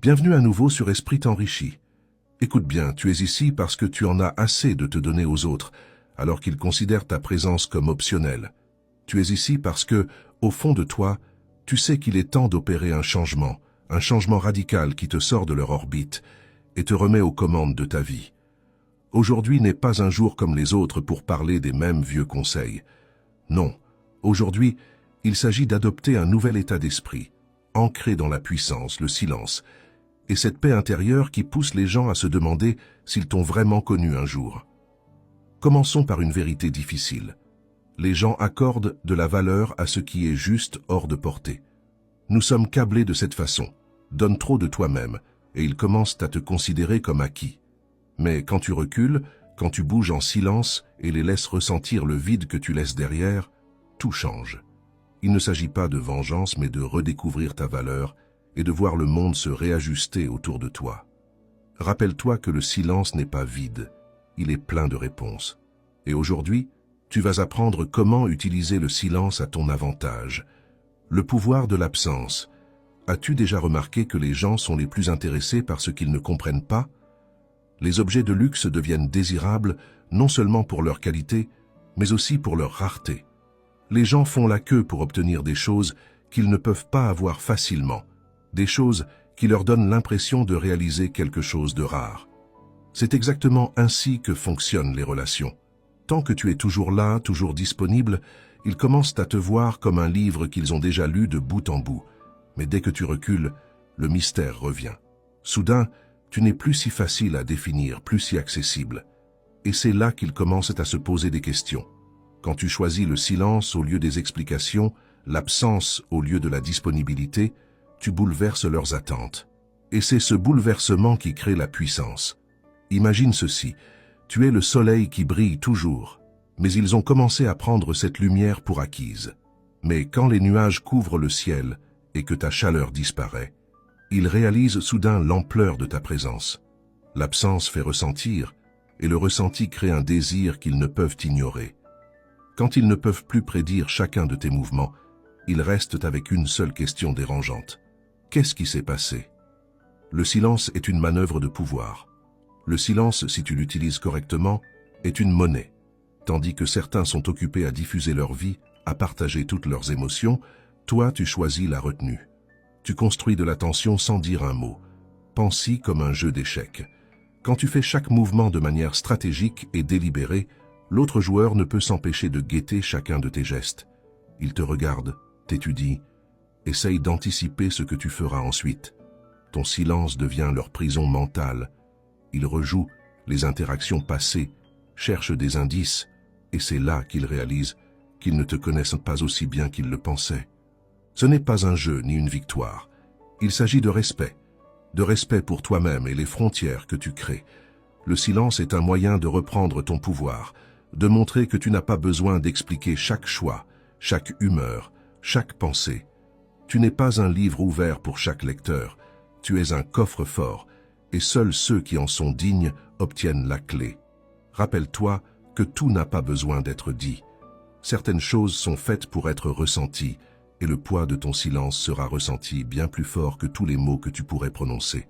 Bienvenue à nouveau sur Esprit Enrichi. Écoute bien, tu es ici parce que tu en as assez de te donner aux autres, alors qu'ils considèrent ta présence comme optionnelle. Tu es ici parce que, au fond de toi, tu sais qu'il est temps d'opérer un changement radical qui te sort de leur orbite et te remet aux commandes de ta vie. Aujourd'hui n'est pas un jour comme les autres pour parler des mêmes vieux conseils. Non, aujourd'hui, il s'agit d'adopter un nouvel état d'esprit, ancré dans la puissance, le silence, et cette paix intérieure qui pousse les gens à se demander s'ils t'ont vraiment connu un jour. Commençons par une vérité difficile. Les gens accordent de la valeur à ce qui est juste hors de portée. Nous sommes câblés de cette façon. Donne trop de toi-même, et ils commencent à te considérer comme acquis. Mais quand tu recules, quand tu bouges en silence et les laisses ressentir le vide que tu laisses derrière, tout change. Il ne s'agit pas de vengeance, mais de redécouvrir ta valeur et de voir le monde se réajuster autour de toi. Rappelle-toi que le silence n'est pas vide, il est plein de réponses. Et aujourd'hui, tu vas apprendre comment utiliser le silence à ton avantage. Le pouvoir de l'absence. As-tu déjà remarqué que les gens sont les plus intéressés par ce qu'ils ne comprennent pas? Les objets de luxe deviennent désirables non seulement pour leur qualité, mais aussi pour leur rareté. Les gens font la queue pour obtenir des choses qu'ils ne peuvent pas avoir facilement, des choses qui leur donnent l'impression de réaliser quelque chose de rare. C'est exactement ainsi que fonctionnent les relations. Tant que tu es toujours là, toujours disponible, ils commencent à te voir comme un livre qu'ils ont déjà lu de bout en bout. Mais dès que tu recules, le mystère revient. Soudain, tu n'es plus si facile à définir, plus si accessible. Et c'est là qu'ils commencent à se poser des questions. Quand tu choisis le silence au lieu des explications, l'absence au lieu de la disponibilité, tu bouleverses leurs attentes. Et c'est ce bouleversement qui crée la puissance. Imagine ceci, tu es le soleil qui brille toujours, mais ils ont commencé à prendre cette lumière pour acquise. Mais quand les nuages couvrent le ciel et que ta chaleur disparaît, ils réalisent soudain l'ampleur de ta présence. L'absence fait ressentir, et le ressenti crée un désir qu'ils ne peuvent ignorer. Quand ils ne peuvent plus prédire chacun de tes mouvements, ils restent avec une seule question dérangeante. Qu'est-ce qui s'est passé? Le silence est une manœuvre de pouvoir. Le silence, si tu l'utilises correctement, est une monnaie. Tandis que certains sont occupés à diffuser leur vie, à partager toutes leurs émotions, toi tu choisis la retenue. Tu construis de l'attention sans dire un mot. Pense-y comme un jeu d'échecs. Quand tu fais chaque mouvement de manière stratégique et délibérée, l'autre joueur ne peut s'empêcher de guetter chacun de tes gestes. Il te regarde, t'étudie, essaye d'anticiper ce que tu feras ensuite. Ton silence devient leur prison mentale. Ils rejouent les interactions passées, cherchent des indices, et c'est là qu'ils réalisent qu'ils ne te connaissent pas aussi bien qu'ils le pensaient. Ce n'est pas un jeu ni une victoire. Il s'agit de respect pour toi-même et les frontières que tu crées. Le silence est un moyen de reprendre ton pouvoir, de montrer que tu n'as pas besoin d'expliquer chaque choix, chaque humeur, chaque pensée. Tu n'es pas un livre ouvert pour chaque lecteur, tu es un coffre-fort, et seuls ceux qui en sont dignes obtiennent la clé. Rappelle-toi que tout n'a pas besoin d'être dit. Certaines choses sont faites pour être ressenties, et le poids de ton silence sera ressenti bien plus fort que tous les mots que tu pourrais prononcer.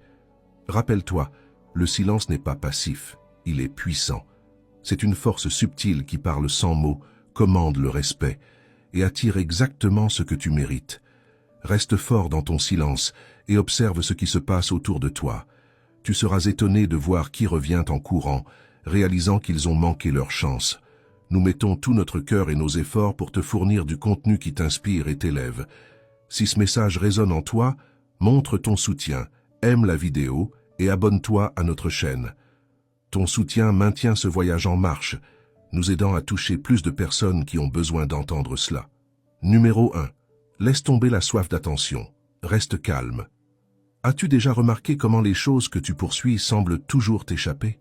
Rappelle-toi, le silence n'est pas passif, il est puissant. C'est une force subtile qui parle sans mots, commande le respect, et attire exactement ce que tu mérites. Reste fort dans ton silence et observe ce qui se passe autour de toi. Tu seras étonné de voir qui revient en courant, réalisant qu'ils ont manqué leur chance. Nous mettons tout notre cœur et nos efforts pour te fournir du contenu qui t'inspire et t'élève. Si ce message résonne en toi, montre ton soutien, aime la vidéo et abonne-toi à notre chaîne. Ton soutien maintient ce voyage en marche, nous aidant à toucher plus de personnes qui ont besoin d'entendre cela. Numéro 1. Laisse tomber la soif d'attention. Reste calme. As-tu déjà remarqué comment les choses que tu poursuis semblent toujours t'échapper?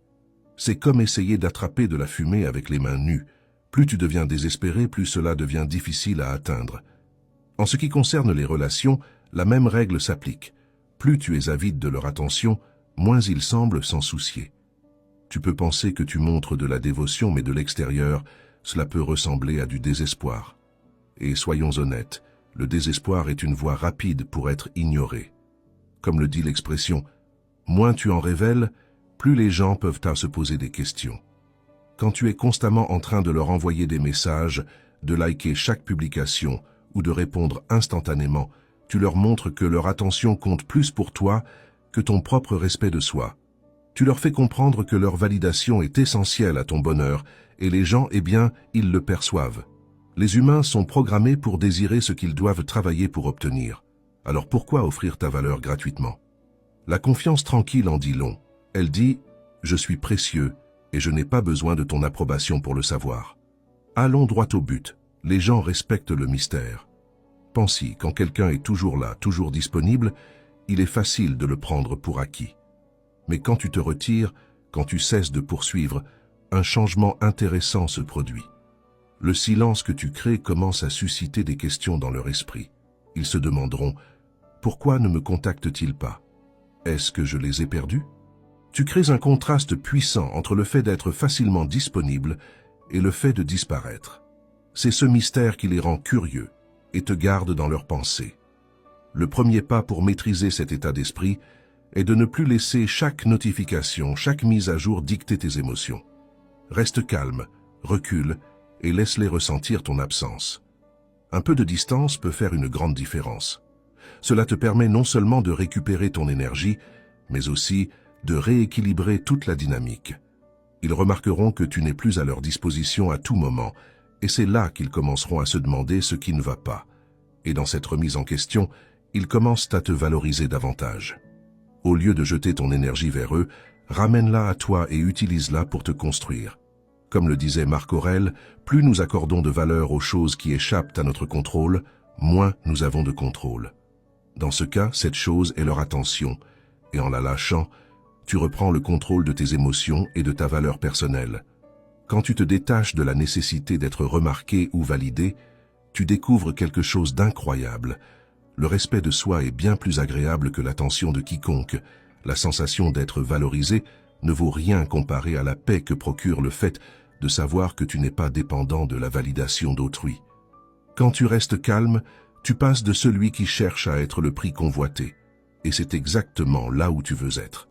C'est comme essayer d'attraper de la fumée avec les mains nues. Plus tu deviens désespéré, plus cela devient difficile à atteindre. En ce qui concerne les relations, la même règle s'applique. Plus tu es avide de leur attention, moins ils semblent s'en soucier. Tu peux penser que tu montres de la dévotion, mais de l'extérieur, cela peut ressembler à du désespoir. Et soyons honnêtes, le désespoir est une voie rapide pour être ignoré. Comme le dit l'expression, moins tu en révèles, plus les gens peuvent à se poser des questions. Quand tu es constamment en train de leur envoyer des messages, de liker chaque publication ou de répondre instantanément, tu leur montres que leur attention compte plus pour toi que ton propre respect de soi. Tu leur fais comprendre que leur validation est essentielle à ton bonheur et les gens, eh bien, ils le perçoivent. Les humains sont programmés pour désirer ce qu'ils doivent travailler pour obtenir. Alors pourquoi offrir ta valeur gratuitement? La confiance tranquille en dit long. Elle dit « Je suis précieux et je n'ai pas besoin de ton approbation pour le savoir ». Allons droit au but. Les gens respectent le mystère. Pense-y, quand quelqu'un est toujours là, toujours disponible, il est facile de le prendre pour acquis. Mais quand tu te retires, quand tu cesses de poursuivre, un changement intéressant se produit. Le silence que tu crées commence à susciter des questions dans leur esprit. Ils se demanderont « Pourquoi ne me contactent-ils pas? Est-ce que je les ai perdus ?» Tu crées un contraste puissant entre le fait d'être facilement disponible et le fait de disparaître. C'est ce mystère qui les rend curieux et te garde dans leurs pensées. Le premier pas pour maîtriser cet état d'esprit est de ne plus laisser chaque notification, chaque mise à jour dicter tes émotions. Reste calme, recule et laisse-les ressentir ton absence. Un peu de distance peut faire une grande différence. Cela te permet non seulement de récupérer ton énergie, mais aussi de rééquilibrer toute la dynamique. Ils remarqueront que tu n'es plus à leur disposition à tout moment, et c'est là qu'ils commenceront à se demander ce qui ne va pas. Et dans cette remise en question, ils commencent à te valoriser davantage. Au lieu de jeter ton énergie vers eux, ramène-la à toi et utilise-la pour te construire. Comme le disait Marc Aurèle, plus nous accordons de valeur aux choses qui échappent à notre contrôle, moins nous avons de contrôle. Dans ce cas, cette chose est leur attention, et en la lâchant, tu reprends le contrôle de tes émotions et de ta valeur personnelle. Quand tu te détaches de la nécessité d'être remarqué ou validé, tu découvres quelque chose d'incroyable. Le respect de soi est bien plus agréable que l'attention de quiconque. La sensation d'être valorisé ne vaut rien comparé à la paix que procure le fait de savoir que tu n'es pas dépendant de la validation d'autrui. Quand tu restes calme, tu passes de celui qui cherche à être le prix convoité. Et c'est exactement là où tu veux être.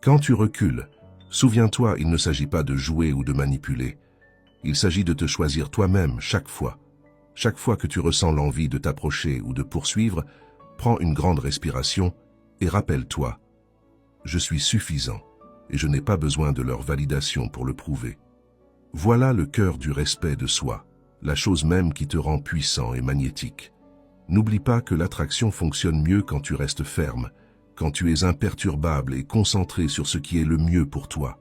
Quand tu recules, souviens-toi, il ne s'agit pas de jouer ou de manipuler. Il s'agit de te choisir toi-même chaque fois. Chaque fois que tu ressens l'envie de t'approcher ou de poursuivre, prends une grande respiration et rappelle-toi « Je suis suffisant et je n'ai pas besoin de leur validation pour le prouver ». Voilà le cœur du respect de soi, la chose même qui te rend puissant et magnétique. N'oublie pas que l'attraction fonctionne mieux quand tu restes ferme, quand tu es imperturbable et concentré sur ce qui est le mieux pour toi.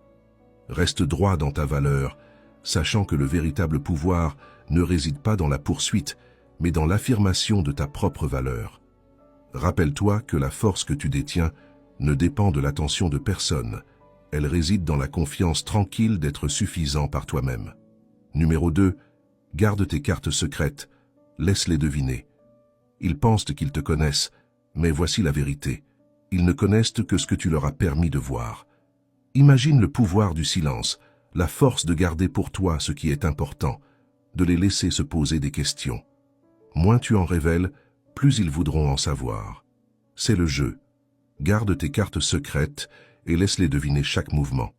Reste droit dans ta valeur, sachant que le véritable pouvoir ne réside pas dans la poursuite, mais dans l'affirmation de ta propre valeur. Rappelle-toi que la force que tu détiens ne dépend de l'attention de personne. Elle réside dans la confiance tranquille d'être suffisant par toi-même. Numéro 2. Garde tes cartes secrètes. Laisse-les deviner. Ils pensent qu'ils te connaissent, mais voici la vérité. Ils ne connaissent que ce que tu leur as permis de voir. Imagine le pouvoir du silence, la force de garder pour toi ce qui est important, de les laisser se poser des questions. Moins tu en révèles, plus ils voudront en savoir. C'est le jeu. Garde tes cartes secrètes et laisse-les deviner chaque mouvement.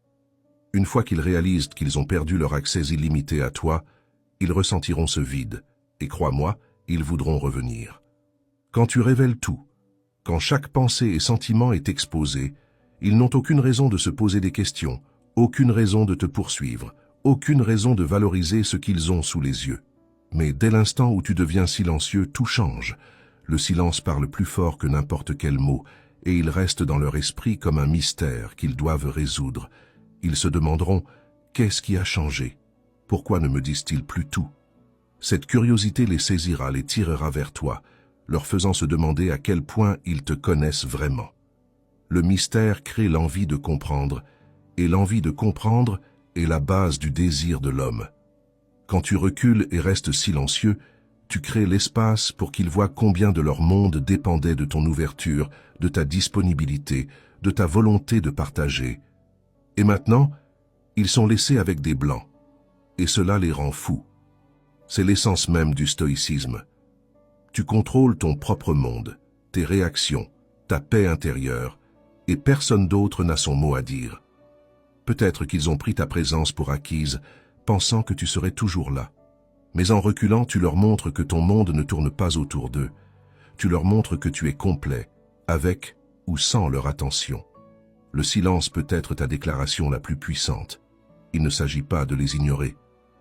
Une fois qu'ils réalisent qu'ils ont perdu leur accès illimité à toi, ils ressentiront ce vide, et crois-moi, ils voudront revenir. Quand tu révèles tout, quand chaque pensée et sentiment est exposé, ils n'ont aucune raison de se poser des questions, aucune raison de te poursuivre, aucune raison de valoriser ce qu'ils ont sous les yeux. Mais dès l'instant où tu deviens silencieux, tout change. Le silence parle plus fort que n'importe quel mot, et il reste dans leur esprit comme un mystère qu'ils doivent résoudre. Ils se demanderont « Qu'est-ce qui a changé? Pourquoi ne me disent-ils plus tout ?» Cette curiosité les saisira, les tirera vers toi, leur faisant se demander à quel point ils te connaissent vraiment. Le mystère crée l'envie de comprendre, et l'envie de comprendre est la base du désir de l'homme. Quand tu recules et restes silencieux, tu crées l'espace pour qu'ils voient combien de leur monde dépendait de ton ouverture, de ta disponibilité, de ta volonté de partager. Et maintenant, ils sont laissés avec des blancs, et cela les rend fous. C'est l'essence même du stoïcisme. Tu contrôles ton propre monde, tes réactions, ta paix intérieure, et personne d'autre n'a son mot à dire. Peut-être qu'ils ont pris ta présence pour acquise, pensant que tu serais toujours là. Mais en reculant, tu leur montres que ton monde ne tourne pas autour d'eux. Tu leur montres que tu es complet, avec ou sans leur attention. Le silence peut être ta déclaration la plus puissante. Il ne s'agit pas de les ignorer,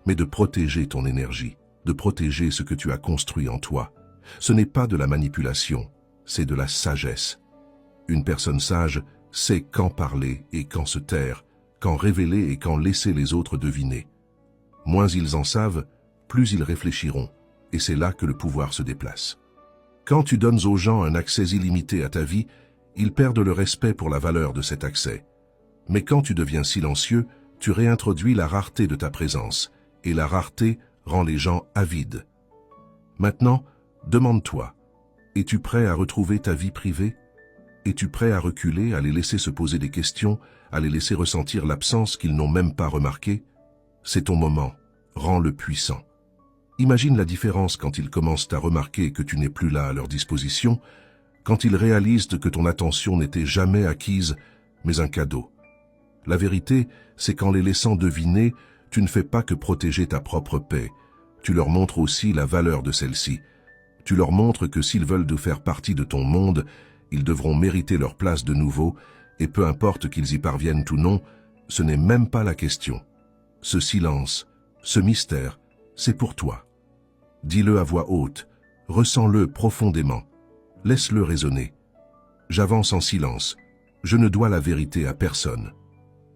mais de protéger ton énergie, de protéger ce que tu as construit en toi. Ce n'est pas de la manipulation, c'est de la sagesse. Une personne sage sait quand parler et quand se taire, quand révéler et quand laisser les autres deviner. Moins ils en savent, plus ils réfléchiront, et c'est là que le pouvoir se déplace. Quand tu donnes aux gens un accès illimité à ta vie, ils perdent le respect pour la valeur de cet accès. Mais quand tu deviens silencieux, tu réintroduis la rareté de ta présence, et la rareté rend les gens avides. Maintenant, demande-toi, es-tu prêt à retrouver ta vie privée? Es-tu prêt à reculer, à les laisser se poser des questions, à les laisser ressentir l'absence qu'ils n'ont même pas remarquée? C'est ton moment, rends-le puissant. Imagine la différence quand ils commencent à remarquer que tu n'es plus là à leur disposition, quand ils réalisent que ton attention n'était jamais acquise, mais un cadeau. La vérité, c'est qu'en les laissant deviner, tu ne fais pas que protéger ta propre paix, tu leur montres aussi la valeur de celle-ci. Tu leur montres que s'ils veulent de faire partie de ton monde, ils devront mériter leur place de nouveau, et peu importe qu'ils y parviennent ou non, ce n'est même pas la question. Ce silence, ce mystère, c'est pour toi. Dis-le à voix haute, ressens-le profondément, laisse-le résonner. J'avance en silence, je ne dois la vérité à personne.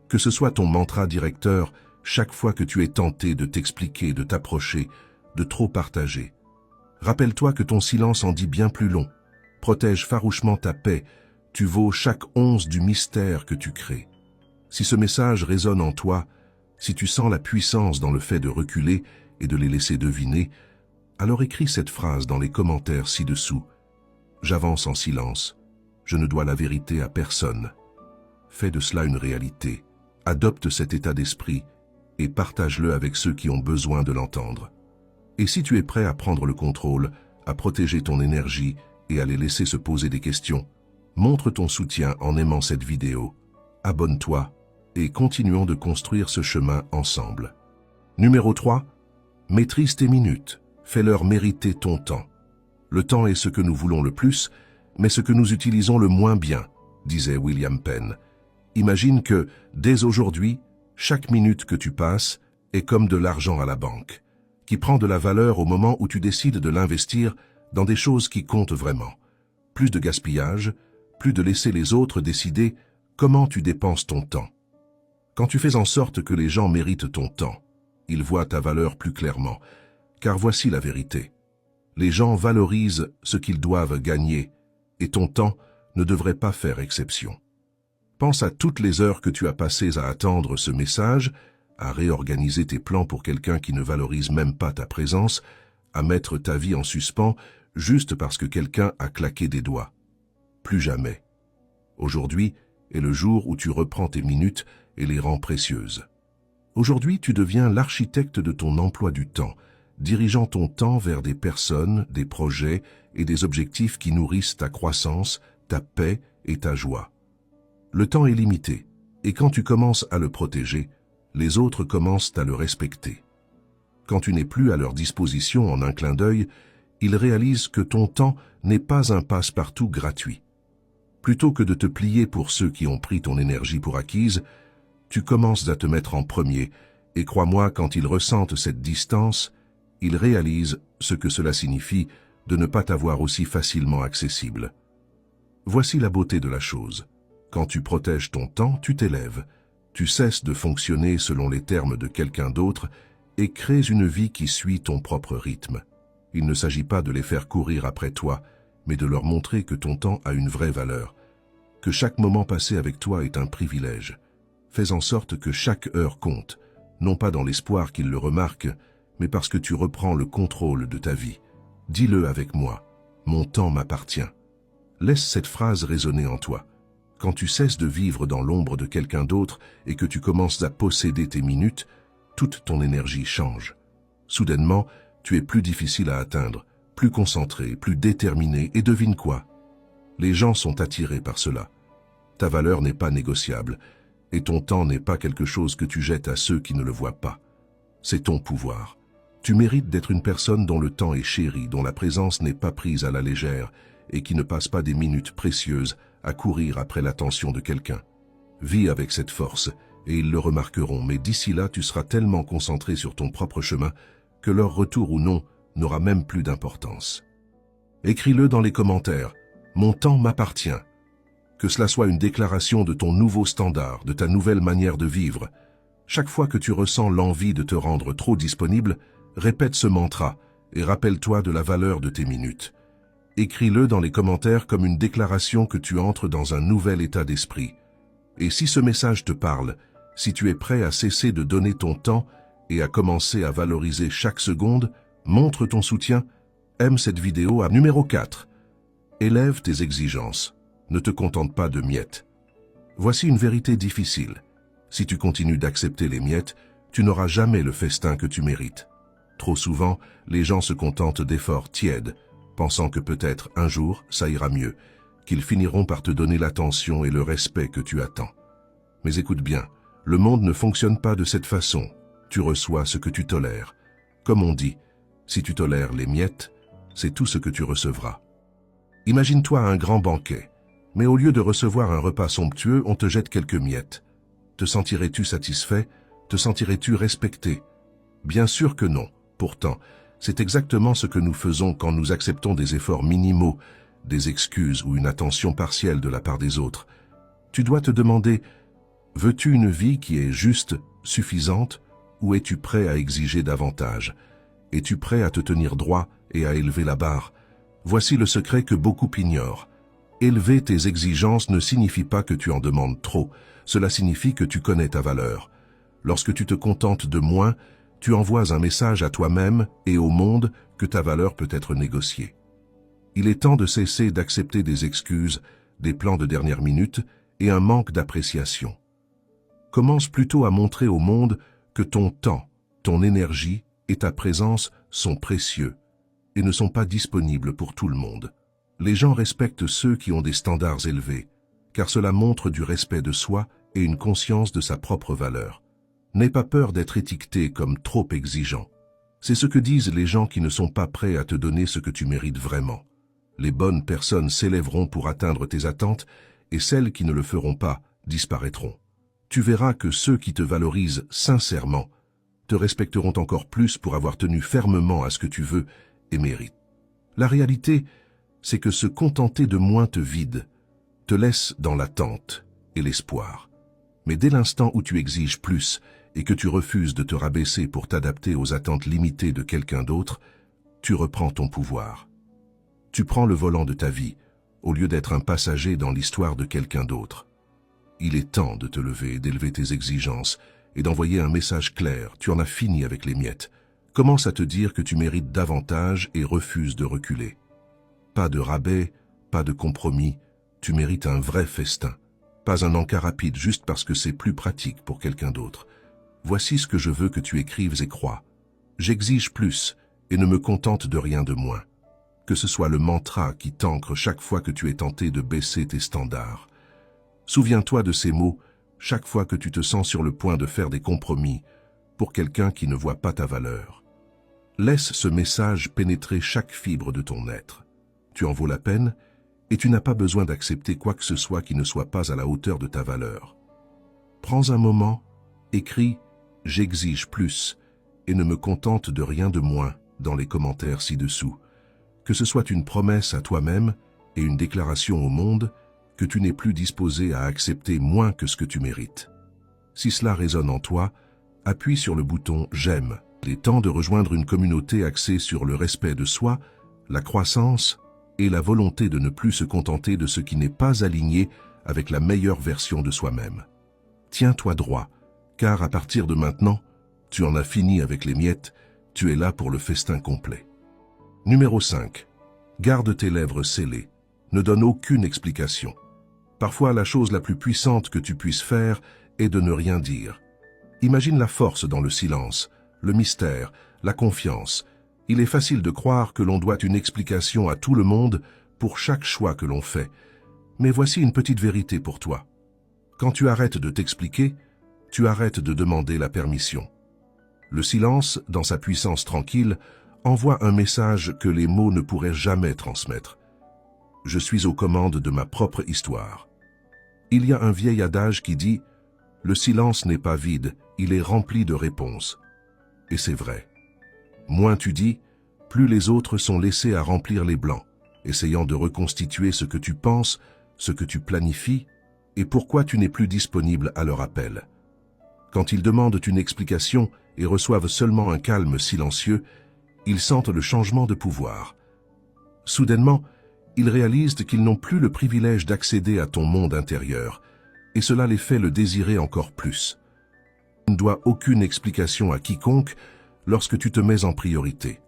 Que ce soit ton mantra directeur, chaque fois que tu es tenté de t'expliquer, de t'approcher, de trop partager. Rappelle-toi que ton silence en dit bien plus long. Protège farouchement ta paix, tu vaux chaque once du mystère que tu crées. Si ce message résonne en toi, si tu sens la puissance dans le fait de reculer et de les laisser deviner, alors écris cette phrase dans les commentaires ci-dessous. J'avance en silence, je ne dois la vérité à personne. Fais de cela une réalité, adopte cet état d'esprit et partage-le avec ceux qui ont besoin de l'entendre. Et si tu es prêt à prendre le contrôle, à protéger ton énergie et à les laisser se poser des questions, montre ton soutien en aimant cette vidéo, abonne-toi et continuons de construire ce chemin ensemble. Numéro 3. Maîtrise tes minutes, fais-leur mériter ton temps. Le temps est ce que nous voulons le plus, mais ce que nous utilisons le moins bien, disait William Penn. Imagine que, dès aujourd'hui, chaque minute que tu passes est comme de l'argent à la banque, qui prend de la valeur au moment où tu décides de l'investir dans des choses qui comptent vraiment. Plus de gaspillage, plus de laisser les autres décider comment tu dépenses ton temps. Quand tu fais en sorte que les gens méritent ton temps, ils voient ta valeur plus clairement, car voici la vérité. Les gens valorisent ce qu'ils doivent gagner, et ton temps ne devrait pas faire exception. Pense à toutes les heures que tu as passées à attendre ce message, à réorganiser tes plans pour quelqu'un qui ne valorise même pas ta présence, à mettre ta vie en suspens juste parce que quelqu'un a claqué des doigts. Plus jamais. Aujourd'hui est le jour où tu reprends tes minutes et les rends précieuses. Aujourd'hui, tu deviens l'architecte de ton emploi du temps, dirigeant ton temps vers des personnes, des projets et des objectifs qui nourrissent ta croissance, ta paix et ta joie. Le temps est limité, et quand tu commences à le protéger, les autres commencent à le respecter. Quand tu n'es plus à leur disposition en un clin d'œil, ils réalisent que ton temps n'est pas un passe-partout gratuit. Plutôt que de te plier pour ceux qui ont pris ton énergie pour acquise, tu commences à te mettre en premier, et crois-moi, quand ils ressentent cette distance, ils réalisent ce que cela signifie de ne pas t'avoir aussi facilement accessible. Voici la beauté de la chose. Quand tu protèges ton temps, tu t'élèves. Tu cesses de fonctionner selon les termes de quelqu'un d'autre et crées une vie qui suit ton propre rythme. Il ne s'agit pas de les faire courir après toi, mais de leur montrer que ton temps a une vraie valeur, que chaque moment passé avec toi est un privilège. Fais en sorte que chaque heure compte, non pas dans l'espoir qu'ils le remarquent, mais parce que tu reprends le contrôle de ta vie. Dis-le avec moi, mon temps m'appartient. Laisse cette phrase résonner en toi. Quand tu cesses de vivre dans l'ombre de quelqu'un d'autre et que tu commences à posséder tes minutes, toute ton énergie change. Soudainement, tu es plus difficile à atteindre, plus concentré, plus déterminé, et devine quoi? Les gens sont attirés par cela. Ta valeur n'est pas négociable, et ton temps n'est pas quelque chose que tu jettes à ceux qui ne le voient pas. C'est ton pouvoir. Tu mérites d'être une personne dont le temps est chéri, dont la présence n'est pas prise à la légère, et qui ne passe pas des minutes précieuses à courir après l'attention de quelqu'un. Vis avec cette force, et ils le remarqueront, mais d'ici là tu seras tellement concentré sur ton propre chemin que leur retour ou non n'aura même plus d'importance. Écris-le dans les commentaires. Mon temps m'appartient. Que cela soit une déclaration de ton nouveau standard, de ta nouvelle manière de vivre. Chaque fois que tu ressens l'envie de te rendre trop disponible, répète ce mantra et rappelle-toi de la valeur de tes minutes. Écris-le dans les commentaires comme une déclaration que tu entres dans un nouvel état d'esprit. Et si ce message te parle, si tu es prêt à cesser de donner ton temps et à commencer à valoriser chaque seconde, montre ton soutien, aime cette vidéo. Numéro 4. Élève tes exigences. Ne te contente pas de miettes. Voici une vérité difficile. Si tu continues d'accepter les miettes, tu n'auras jamais le festin que tu mérites. Trop souvent, les gens se contentent d'efforts tièdes, pensant que peut-être un jour, ça ira mieux, qu'ils finiront par te donner l'attention et le respect que tu attends. Mais écoute bien, le monde ne fonctionne pas de cette façon. Tu reçois ce que tu tolères. Comme on dit, si tu tolères les miettes, c'est tout ce que tu recevras. Imagine-toi un grand banquet, mais au lieu de recevoir un repas somptueux, on te jette quelques miettes. Te sentirais-tu satisfait? Te sentirais-tu respecté? Bien sûr que non. Pourtant, c'est exactement ce que nous faisons quand nous acceptons des efforts minimaux, des excuses ou une attention partielle de la part des autres. Tu dois te demander, veux-tu une vie qui est juste, suffisante, ou es-tu prêt à exiger davantage? Es-tu prêt à te tenir droit et à élever la barre? Voici le secret que beaucoup ignorent. Élever tes exigences ne signifie pas que tu en demandes trop, cela signifie que tu connais ta valeur. Lorsque tu te contentes de moins, tu envoies un message à toi-même et au monde que ta valeur peut être négociée. Il est temps de cesser d'accepter des excuses, des plans de dernière minute et un manque d'appréciation. Commence plutôt à montrer au monde que ton temps, ton énergie et ta présence sont précieux et ne sont pas disponibles pour tout le monde. Les gens respectent ceux qui ont des standards élevés, car cela montre du respect de soi et une conscience de sa propre valeur. N'aie pas peur d'être étiqueté comme trop exigeant. C'est ce que disent les gens qui ne sont pas prêts à te donner ce que tu mérites vraiment. Les bonnes personnes s'élèveront pour atteindre tes attentes et celles qui ne le feront pas disparaîtront. Tu verras que ceux qui te valorisent sincèrement te respecteront encore plus pour avoir tenu fermement à ce que tu veux et mérites. La réalité, c'est que se contenter de moins te vide, te laisse dans l'attente et l'espoir. Mais dès l'instant où tu exiges plus et que tu refuses de te rabaisser pour t'adapter aux attentes limitées de quelqu'un d'autre, tu reprends ton pouvoir. Tu prends le volant de ta vie, au lieu d'être un passager dans l'histoire de quelqu'un d'autre. Il est temps de te lever et d'élever tes exigences et d'envoyer un message clair. Tu en as fini avec les miettes. Commence à te dire que tu mérites davantage et refuse de reculer. Pas de rabais, pas de compromis, tu mérites un vrai festin. Pas un encas rapide juste parce que c'est plus pratique pour quelqu'un d'autre. Voici ce que je veux que tu écrives et crois. J'exige plus et ne me contente de rien de moins. Que ce soit le mantra qui t'ancre chaque fois que tu es tenté de baisser tes standards. Souviens-toi de ces mots chaque fois que tu te sens sur le point de faire des compromis pour quelqu'un qui ne voit pas ta valeur. Laisse ce message pénétrer chaque fibre de ton être. Tu en vaux la peine et tu n'as pas besoin d'accepter quoi que ce soit qui ne soit pas à la hauteur de ta valeur. Prends un moment, écris « J'exige plus » et ne me contente de rien de moins dans les commentaires ci-dessous. Que ce soit une promesse à toi-même et une déclaration au monde que tu n'es plus disposé à accepter moins que ce que tu mérites. Si cela résonne en toi, appuie sur le bouton « J'aime ». Il est temps de rejoindre une communauté axée sur le respect de soi, la croissance et la volonté de ne plus se contenter de ce qui n'est pas aligné avec la meilleure version de soi-même. Tiens-toi droit, car à partir de maintenant, tu en as fini avec les miettes, tu es là pour le festin complet. Numéro 5. Garde tes lèvres scellées. Ne donne aucune explication. Parfois, la chose la plus puissante que tu puisses faire est de ne rien dire. Imagine la force dans le silence, le mystère, la confiance. Il est facile de croire que l'on doit une explication à tout le monde pour chaque choix que l'on fait, Mais voici une petite vérité pour toi. Quand tu arrêtes de t'expliquer, tu arrêtes de demander la permission. Le silence, dans sa puissance tranquille, envoie un message que les mots ne pourraient jamais transmettre. Je suis aux commandes de ma propre histoire. Il y a un vieil adage qui dit « Le silence n'est pas vide, il est rempli de réponses ». Et c'est vrai. Moins tu dis, plus les autres sont laissés à remplir les blancs, essayant de reconstituer ce que tu penses, ce que tu planifies, et pourquoi tu n'es plus disponible à leur appel. Quand ils demandent une explication et reçoivent seulement un calme silencieux, ils sentent le changement de pouvoir. Soudainement, ils réalisent qu'ils n'ont plus le privilège d'accéder à ton monde intérieur, et cela les fait le désirer encore plus. Tu ne dois aucune explication à quiconque lorsque tu te mets en priorité.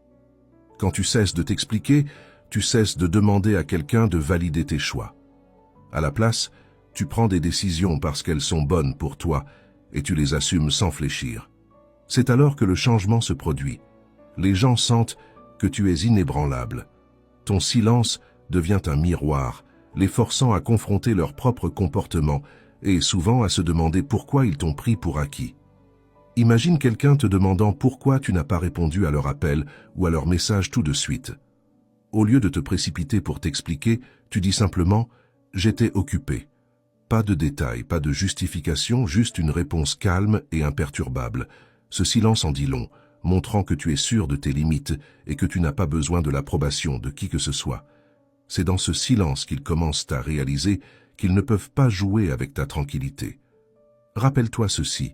Quand tu cesses de t'expliquer, tu cesses de demander à quelqu'un de valider tes choix. À la place, tu prends des décisions parce qu'elles sont bonnes pour toi et tu les assumes sans fléchir. C'est alors que le changement se produit. Les gens sentent que tu es inébranlable. Ton silence devient un miroir, les forçant à confronter leur propre comportement et souvent à se demander pourquoi ils t'ont pris pour acquis. Imagine quelqu'un te demandant pourquoi tu n'as pas répondu à leur appel ou à leur message tout de suite. Au lieu de te précipiter pour t'expliquer, tu dis simplement « j'étais occupé ». Pas de détails, pas de justification, juste une réponse calme et imperturbable. Ce silence en dit long, montrant que tu es sûr de tes limites et que tu n'as pas besoin de l'approbation de qui que ce soit. C'est dans ce silence qu'ils commencent à réaliser qu'ils ne peuvent pas jouer avec ta tranquillité. Rappelle-toi ceci.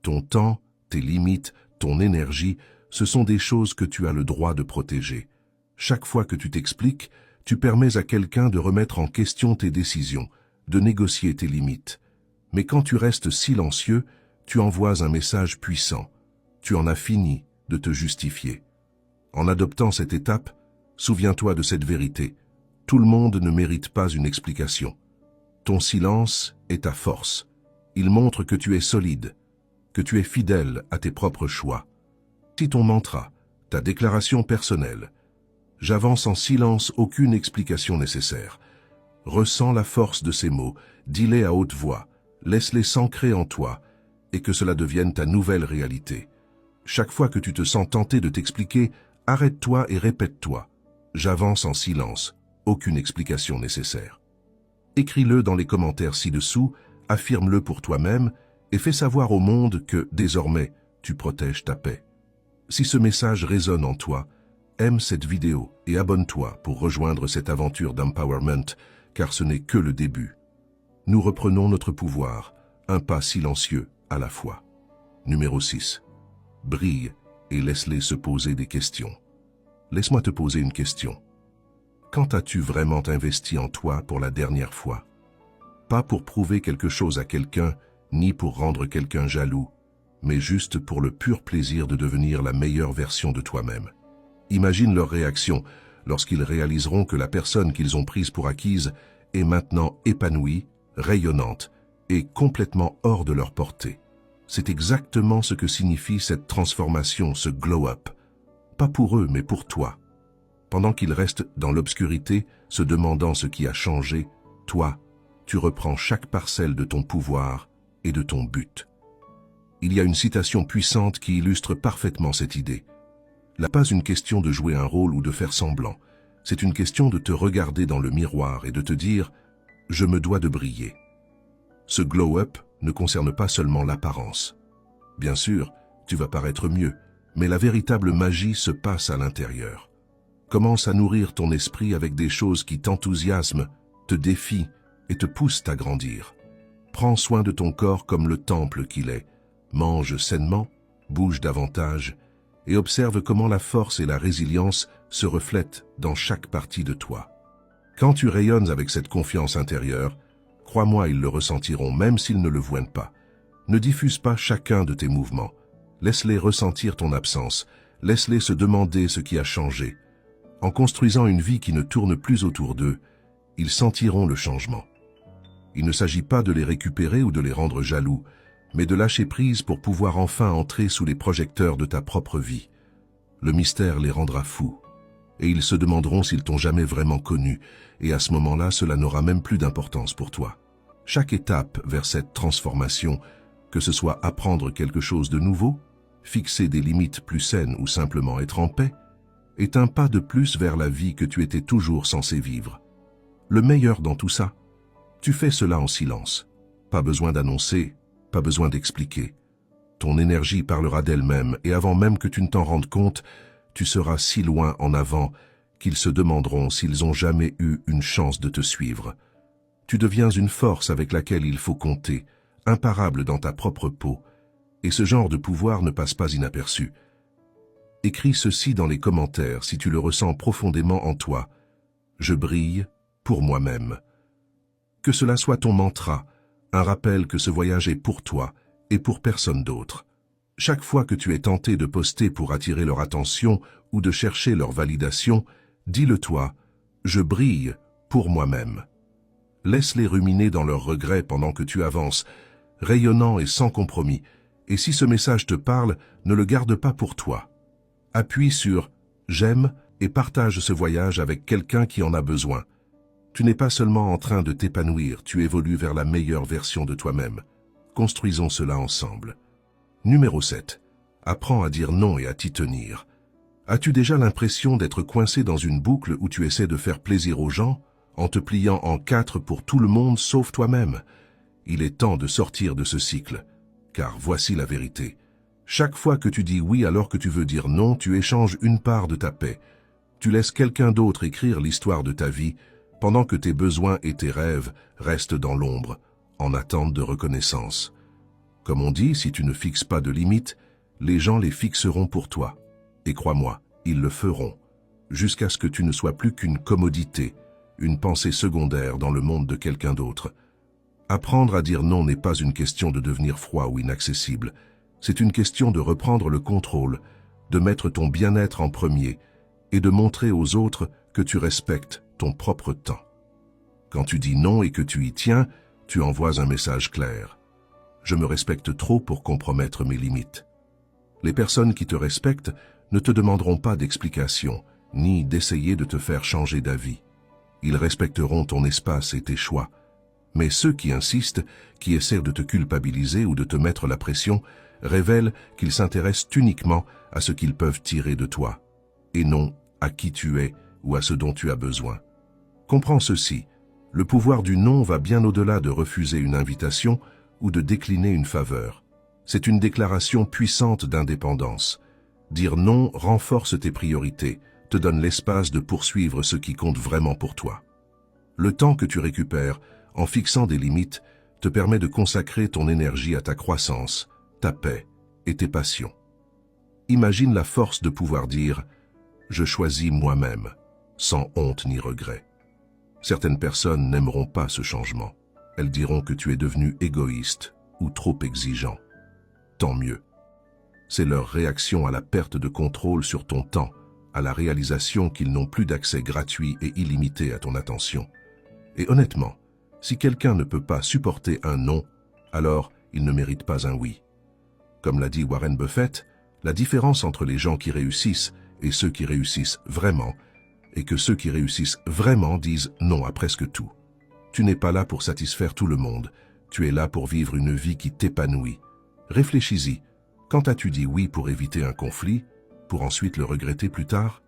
Ton temps, tes limites, ton énergie, ce sont des choses que tu as le droit de protéger. Chaque fois que tu t'expliques, tu permets à quelqu'un de remettre en question tes décisions, de négocier tes limites. Mais quand tu restes silencieux, tu envoies un message puissant. Tu en as fini de te justifier. En adoptant cette étape, souviens-toi de cette vérité. Tout le monde ne mérite pas une explication. Ton silence est ta force. Il montre que tu es solide, que tu es fidèle à tes propres choix. Si ton mantra, ta déclaration personnelle, j'avance en silence, aucune explication nécessaire. Ressens la force de ces mots, dis-les à haute voix, laisse-les s'ancrer en toi, et que cela devienne ta nouvelle réalité. Chaque fois que tu te sens tenté de t'expliquer, arrête-toi et répète-toi. J'avance en silence, aucune explication nécessaire. Écris-le dans les commentaires ci-dessous, affirme-le pour toi-même, et fais savoir au monde que, désormais, tu protèges ta paix. Si ce message résonne en toi, aime cette vidéo et abonne-toi pour rejoindre cette aventure d'empowerment, car ce n'est que le début. Nous reprenons notre pouvoir, un pas silencieux à la fois. Numéro 6. Brille et laisse-les se poser des questions. Laisse-moi te poser une question. Quand as-tu vraiment investi en toi pour la dernière fois? Pas pour prouver quelque chose à quelqu'un, ni pour rendre quelqu'un jaloux, mais juste pour le pur plaisir de devenir la meilleure version de toi-même. Imagine leur réaction lorsqu'ils réaliseront que la personne qu'ils ont prise pour acquise est maintenant épanouie, rayonnante et complètement hors de leur portée. C'est exactement ce que signifie cette transformation, ce glow-up. Pas pour eux, mais pour toi. Pendant qu'ils restent dans l'obscurité, se demandant ce qui a changé, toi, tu reprends chaque parcelle de ton pouvoir et de ton but. Il y a une citation puissante qui illustre parfaitement cette idée. Là, pas une question de jouer un rôle ou de faire semblant. C'est une question de te regarder dans le miroir et de te dire « Je me dois de briller ». Ce glow-up ne concerne pas seulement l'apparence. Bien sûr, tu vas paraître mieux, mais la véritable magie se passe à l'intérieur. Commence à nourrir ton esprit avec des choses qui t'enthousiasment, te défient et te poussent à grandir. Prends soin de ton corps comme le temple qu'il est. Mange sainement, bouge davantage et observe comment la force et la résilience se reflètent dans chaque partie de toi. Quand tu rayonnes avec cette confiance intérieure, crois-moi, ils le ressentiront même s'ils ne le voient pas. Ne diffuse pas chacun de tes mouvements. Laisse-les ressentir ton absence. Laisse-les se demander ce qui a changé. En construisant une vie qui ne tourne plus autour d'eux, ils sentiront le changement. Il ne s'agit pas de les récupérer ou de les rendre jaloux, mais de lâcher prise pour pouvoir enfin entrer sous les projecteurs de ta propre vie. Le mystère les rendra fous. et ils se demanderont s'ils t'ont jamais vraiment connu, et à ce moment-là, cela n'aura même plus d'importance pour toi. Chaque étape vers cette transformation, que ce soit apprendre quelque chose de nouveau, fixer des limites plus saines ou simplement être en paix, est un pas de plus vers la vie que tu étais toujours censé vivre. Le meilleur dans tout ça, tu fais cela en silence. Pas besoin d'annoncer, pas besoin d'expliquer. Ton énergie parlera d'elle-même et avant même que tu ne t'en rendes compte, tu seras si loin en avant qu'ils se demanderont s'ils ont jamais eu une chance de te suivre. Tu deviens une force avec laquelle il faut compter, imparable dans ta propre peau, et ce genre de pouvoir ne passe pas inaperçu. Écris ceci dans les commentaires si tu le ressens profondément en toi. Je brille pour moi-même. Que cela soit ton mantra, un rappel que ce voyage est pour toi et pour personne d'autre. Chaque fois que tu es tenté de poster pour attirer leur attention ou de chercher leur validation, dis-le-toi, je brille pour moi-même. Laisse-les ruminer dans leurs regrets pendant que tu avances, rayonnant et sans compromis, et si ce message te parle, ne le garde pas pour toi. Appuie sur « J'aime » et partage ce voyage avec quelqu'un qui en a besoin. Tu n'es pas seulement en train de t'épanouir, tu évolues vers la meilleure version de toi-même. Construisons cela ensemble. Numéro 7. Apprends à dire non et à t'y tenir. As-tu déjà l'impression d'être coincé dans une boucle où tu essaies de faire plaisir aux gens, en te pliant en quatre pour tout le monde sauf toi-même? Il est temps de sortir de ce cycle, car voici la vérité. Chaque fois que tu dis oui alors que tu veux dire non, tu échanges une part de ta paix. Tu laisses quelqu'un d'autre écrire l'histoire de ta vie, pendant que tes besoins et tes rêves restent dans l'ombre, en attente de reconnaissance. Comme on dit, si tu ne fixes pas de limites, les gens les fixeront pour toi. Et crois-moi, ils le feront, jusqu'à ce que tu ne sois plus qu'une commodité, une pensée secondaire dans le monde de quelqu'un d'autre. Apprendre à dire non n'est pas une question de devenir froid ou inaccessible. C'est une question de reprendre le contrôle, de mettre ton bien-être en premier et de montrer aux autres que tu respectes ton propre temps. Quand tu dis non et que tu y tiens, tu envoies un message clair. Je me respecte trop pour compromettre mes limites. Les personnes qui te respectent ne te demanderont pas d'explications, ni d'essayer de te faire changer d'avis. Ils respecteront ton espace et tes choix. Mais ceux qui insistent, qui essaient de te culpabiliser ou de te mettre la pression, révèlent qu'ils s'intéressent uniquement à ce qu'ils peuvent tirer de toi, et non à qui tu es ou à ce dont tu as besoin. Comprends ceci, le pouvoir du non va bien au-delà de refuser une invitation ou de décliner une faveur. C'est une déclaration puissante d'indépendance. Dire non renforce tes priorités, te donne l'espace de poursuivre ce qui compte vraiment pour toi. Le temps que tu récupères, en fixant des limites, te permet de consacrer ton énergie à ta croissance, ta paix et tes passions. Imagine la force de pouvoir dire « Je choisis moi-même », sans honte ni regret. Certaines personnes n'aimeront pas ce changement. Elles diront que tu es devenu égoïste ou trop exigeant. Tant mieux. C'est leur réaction à la perte de contrôle sur ton temps, à la réalisation qu'ils n'ont plus d'accès gratuit et illimité à ton attention. Et honnêtement, si quelqu'un ne peut pas supporter un non, alors il ne mérite pas un oui. Comme l'a dit Warren Buffett, la différence entre les gens qui réussissent et ceux qui réussissent vraiment est que ceux qui réussissent vraiment disent non à presque tout. Tu n'es pas là pour satisfaire tout le monde, tu es là pour vivre une vie qui t'épanouit. Réfléchis-y, quand as-tu dit oui pour éviter un conflit, pour ensuite le regretter plus tard?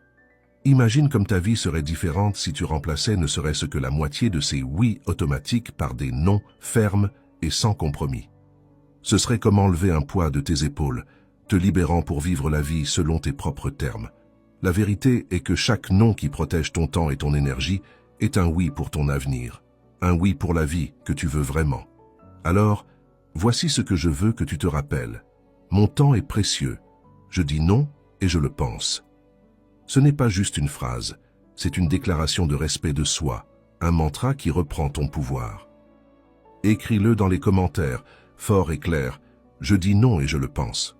Imagine comme ta vie serait différente si tu remplaçais ne serait-ce que la moitié de ces oui automatiques par des non fermes et sans compromis. Ce serait comme enlever un poids de tes épaules, te libérant pour vivre la vie selon tes propres termes. La vérité est que chaque non qui protège ton temps et ton énergie est un oui pour ton avenir, un oui pour la vie que tu veux vraiment. Alors, voici ce que je veux que tu te rappelles. Mon temps est précieux. Je dis non et je le pense. Ce n'est pas juste une phrase, c'est une déclaration de respect de soi, un mantra qui reprend ton pouvoir. Écris-le dans les commentaires, fort et clair. Je dis non et je le pense.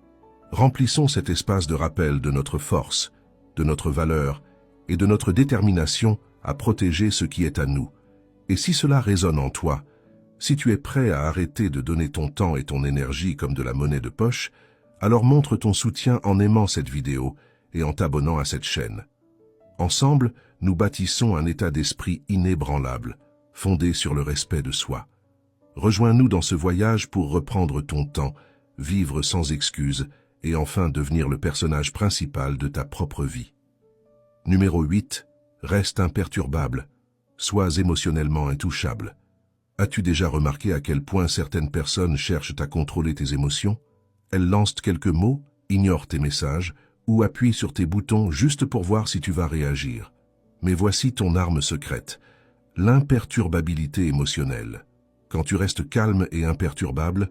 Remplissons cet espace de rappel de notre force, de notre valeur et de notre détermination à protéger ce qui est à nous. Et si cela résonne en toi, si tu es prêt à arrêter de donner ton temps et ton énergie comme de la monnaie de poche, alors montre ton soutien en aimant cette vidéo et en t'abonnant à cette chaîne. Ensemble, nous bâtissons un état d'esprit inébranlable, fondé sur le respect de soi. Rejoins-nous dans ce voyage pour reprendre ton temps, vivre sans excuse et enfin devenir le personnage principal de ta propre vie. Numéro 8. Reste imperturbable. Sois émotionnellement intouchable. As-tu déjà remarqué à quel point certaines personnes cherchent à contrôler tes émotions? Elles lancent quelques mots, ignorent tes messages ou appuient sur tes boutons juste pour voir si tu vas réagir. Mais voici ton arme secrète, l'imperturbabilité émotionnelle. Quand tu restes calme et imperturbable,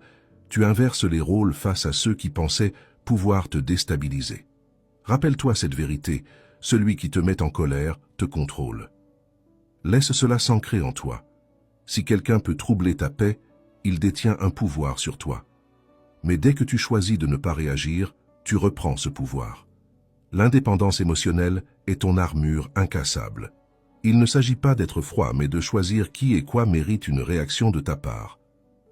tu inverses les rôles face à ceux qui pensaient pouvoir te déstabiliser. Rappelle-toi cette vérité, celui qui te met en colère te contrôle. Laisse cela s'ancrer en toi. Si quelqu'un peut troubler ta paix, il détient un pouvoir sur toi. Mais dès que tu choisis de ne pas réagir, tu reprends ce pouvoir. L'indépendance émotionnelle est ton armure incassable. Il ne s'agit pas d'être froid, mais de choisir qui et quoi mérite une réaction de ta part.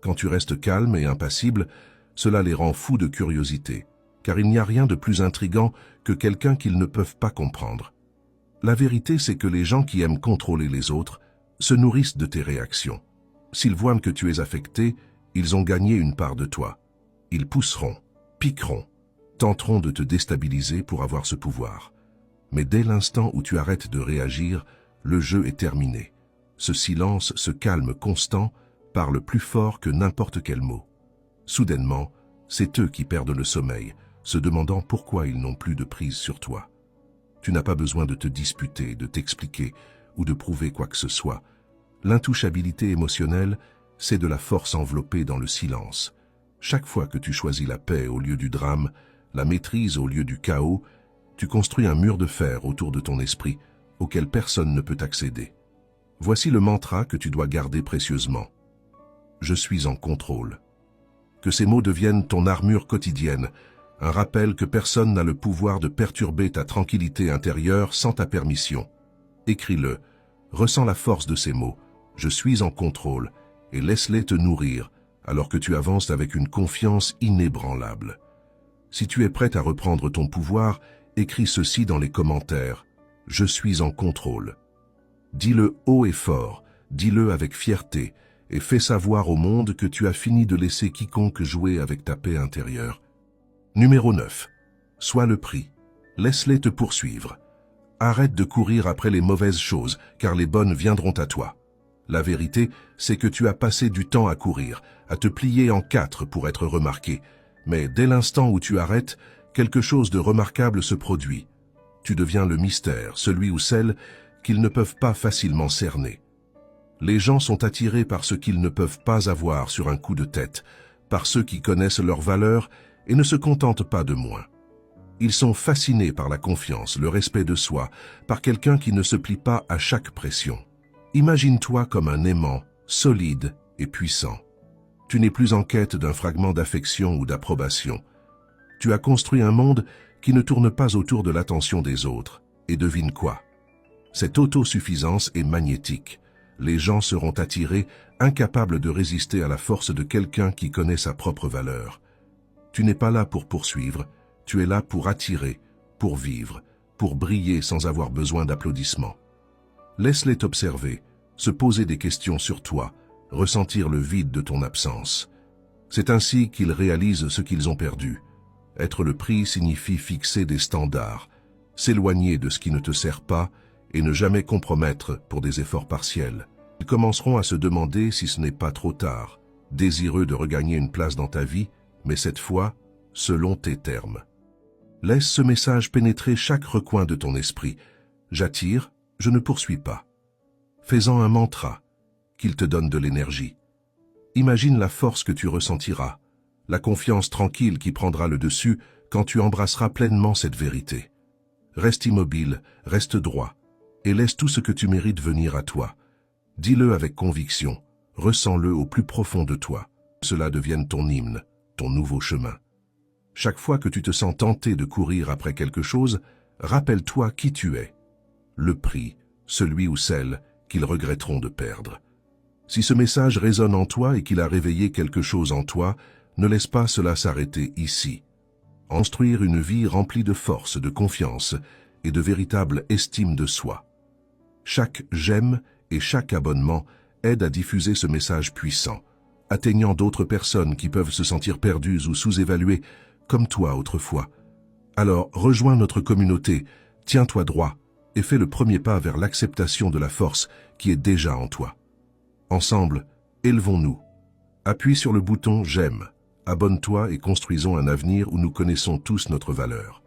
Quand tu restes calme et impassible, cela les rend fous de curiosité, car il n'y a rien de plus intrigant que quelqu'un qu'ils ne peuvent pas comprendre. La vérité, c'est que les gens qui aiment contrôler les autres se nourrissent de tes réactions. S'ils voient que tu es affecté, ils ont gagné une part de toi. Ils pousseront, piqueront, tenteront de te déstabiliser pour avoir ce pouvoir. Mais dès l'instant où tu arrêtes de réagir, le jeu est terminé. Ce silence, ce calme constant, parle plus fort que n'importe quel mot. Soudainement, c'est eux qui perdent le sommeil, se demandant pourquoi ils n'ont plus de prise sur toi. Tu n'as pas besoin de te disputer, de t'expliquer ou de prouver quoi que ce soit. L'intouchabilité émotionnelle, c'est de la force enveloppée dans le silence. Chaque fois que tu choisis la paix au lieu du drame, la maîtrise au lieu du chaos, tu construis un mur de fer autour de ton esprit auquel personne ne peut accéder. Voici le mantra que tu dois garder précieusement. Je suis en contrôle. Que ces mots deviennent ton armure quotidienne, un rappel que personne n'a le pouvoir de perturber ta tranquillité intérieure sans ta permission. Écris-le, ressens la force de ces mots, je suis en contrôle, et laisse-les te nourrir, alors que tu avances avec une confiance inébranlable. Si tu es prête à reprendre ton pouvoir, écris ceci dans les commentaires. Je suis en contrôle. Dis-le haut et fort, dis-le avec fierté, et fais savoir au monde que tu as fini de laisser quiconque jouer avec ta paix intérieure. Numéro 9. Sois le prix. Laisse-les te poursuivre. Arrête de courir après les mauvaises choses, car les bonnes viendront à toi. La vérité, c'est que tu as passé du temps à courir, à te plier en quatre pour être remarqué. Mais dès l'instant où tu arrêtes, quelque chose de remarquable se produit. Tu deviens le mystère, celui ou celle qu'ils ne peuvent pas facilement cerner. Les gens sont attirés par ce qu'ils ne peuvent pas avoir sur un coup de tête, par ceux qui connaissent leur valeur et ne se contentent pas de moins. Ils sont fascinés par la confiance, le respect de soi, par quelqu'un qui ne se plie pas à chaque pression. Imagine-toi comme un aimant, solide et puissant. Tu n'es plus en quête d'un fragment d'affection ou d'approbation. Tu as construit un monde qui ne tourne pas autour de l'attention des autres. Et devine quoi? Cette autosuffisance est magnétique. Les gens seront attirés, incapables de résister à la force de quelqu'un qui connaît sa propre valeur. Tu n'es pas là pour poursuivre, tu es là pour attirer, pour vivre, pour briller sans avoir besoin d'applaudissements. Laisse-les t'observer, se poser des questions sur toi, ressentir le vide de ton absence. C'est ainsi qu'ils réalisent ce qu'ils ont perdu. Être le prix signifie fixer des standards, s'éloigner de ce qui ne te sert pas et ne jamais compromettre pour des efforts partiels. Ils commenceront à se demander si ce n'est pas trop tard, désireux de regagner une place dans ta vie, mais cette fois, selon tes termes. Laisse ce message pénétrer chaque recoin de ton esprit. J'attire, je ne poursuis pas. Fais-en un mantra, qu'il te donne de l'énergie. Imagine la force que tu ressentiras, la confiance tranquille qui prendra le dessus quand tu embrasseras pleinement cette vérité. Reste immobile, reste droit, et laisse tout ce que tu mérites venir à toi. Dis-le avec conviction, ressens-le au plus profond de toi. Cela devienne ton hymne, ton nouveau chemin. Chaque fois que tu te sens tenté de courir après quelque chose, rappelle-toi qui tu es. Le prix, celui ou celle qu'ils regretteront de perdre. Si ce message résonne en toi et qu'il a réveillé quelque chose en toi, ne laisse pas cela s'arrêter ici. Construire une vie remplie de force, de confiance et de véritable estime de soi. Chaque j'aime et chaque abonnement aide à diffuser ce message puissant, atteignant d'autres personnes qui peuvent se sentir perdues ou sous-évaluées, comme toi autrefois. Alors, rejoins notre communauté, tiens-toi droit et fais le premier pas vers l'acceptation de la force qui est déjà en toi. Ensemble, élevons-nous. Appuie sur le bouton « J'aime », abonne-toi et construisons un avenir où nous connaissons tous notre valeur.